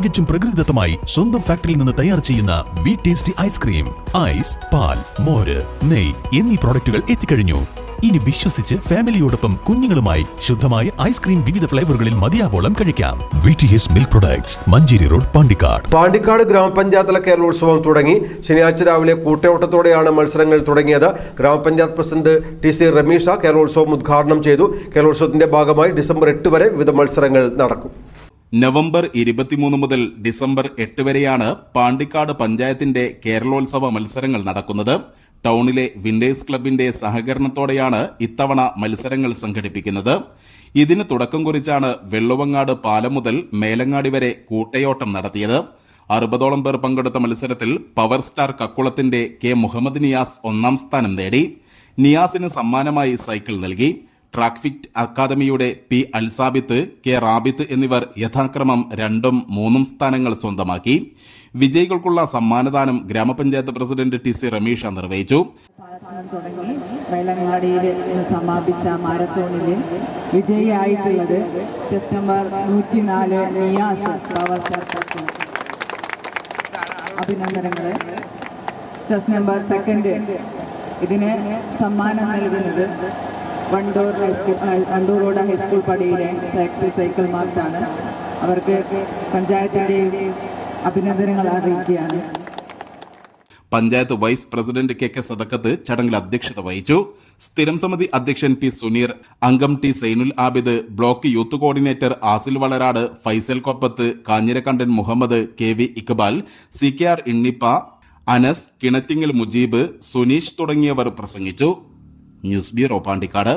തികച്ചും പ്രകൃതിദത്തമായി സ്വന്തം ഫാക്ടറിയിൽ നിന്ന് തയ്യാർ ചെയ്യുന്ന വി ടേസ്റ്റി ഐസ്ക്രീം, ഐസ്, പാൽ, മോര്, നെയ് എന്നീ പ്രോഡക്റ്റുകൾ എത്തിക്കഴിഞ്ഞു. ഇനി വിശ്വസിച്ച് ഫാമിലിയോടൊപ്പം കുഞ്ഞുങ്ങളുമായി ശുദ്ധമായ ഐസ്ക്രീം വിവിധ ഫ്ലേവറുകളിൽ മതിയാവോളം കഴിക്കാം. VTS milk products, Manjeri road, Pandikkad. Pandikkad ഗ്രാമപഞ്ചായത്തിലെ കേരളോത്സവം തുടങ്ങി. ശനിയാഴ്ച രാവിലെ കൂട്ടയോട്ടത്തോടെയാണ് മത്സരങ്ങൾ തുടങ്ങിയത്. ഗ്രാമപഞ്ചായത്ത് പ്രസിഡന്റ് TC റമീഷ കേരളോത്സവം ഉദ്ഘാടനം ചെയ്തു. കേരളോത്സവത്തിന്റെ ഭാഗമായി ഡിസംബർ 8 വരെ വിവിധ മത്സരങ്ങൾ നടക്കും. നവംബർ 23 മുതൽ ഡിസംബർ 8 വരെയാണ് പാണ്ടിക്കാട് പഞ്ചായത്തിന്റെ കേരളോത്സവ മത്സരങ്ങൾ നടക്കുന്നത്. ടൗണിലെ വിൻഡേഴ്സ് ക്ലബിന്റെ സഹകരണത്തോടെയാണ് ഇത്തവണ മത്സരങ്ങൾ സംഘടിപ്പിക്കുന്നത്. ഇതിന് തുടക്കം കുറിച്ചാണ് വെള്ളുവങ്ങാട് പാലം മുതൽ മേലങ്ങാടി വരെ കൂട്ടയോട്ടം നടത്തിയത്. 60ഓളം പേർ പങ്കെടുത്ത മത്സരത്തിൽ പവർ സ്റ്റാർ കക്കുളത്തിന്റെ K മുഹമ്മദ് നിയാസ് 1ാം സ്ഥാനം നേടി. നിയാസിന് സമ്മാനമായി സൈക്കിൾ നൽകി. ട്രാക്ക് ഫിറ്റ് അക്കാദമിയുടെ P അൽസാബിത്ത്, K റാബിത്ത് എന്നിവർ യഥാക്രമം 2ഉം 3ഉം സ്ഥാനങ്ങൾ സ്വന്തമാക്കി. വിജയികൾക്കുള്ള സമ്മാനദാനം ഗ്രാമപഞ്ചായത്ത് പ്രസിഡന്റ് TC റമീഷ നിർവഹിച്ചു. തുടങ്ങി മേലങ്ങാടിയിൽ ഇന്ന് സമാപിച്ച മാരത്തോണിൽ വിജയിയായിട്ടുള്ളത് chest number 104 Niyas power star. അഭിനന്ദനങ്ങൾ. ചെസ് നമ്പർ 2 ഇതിന് സമ്മാനം നൽകുന്നത് വണ്ടൂർ റോഡ് ഹൈസ്കൂൾ പടിയിലെ സൈക്കിൾ മാർട്ടാണ്. അവർക്ക് പഞ്ചായത്തിന്റെയും അഭിനന്ദനങ്ങൾ അറിയിക്കുകയാണ്. Panchayat vice president KK Sadakkath ചടങ്ങിൽ അധ്യക്ഷത വഹിച്ചു. സ്ഥിരം സമിതി അധ്യക്ഷൻ P സുനീർ, അംഗം T Zainul Abid, block youth coordinator Asil Valarad, Faisal Koppath, Kanhirakandan Muhammad, KV Iqbal, CKR Innippa, Anas, Kinattingal Mujeeb, Suneesh തുടങ്ങിയവർ പ്രസംഗിച്ചു. News bureau, Pandikkad.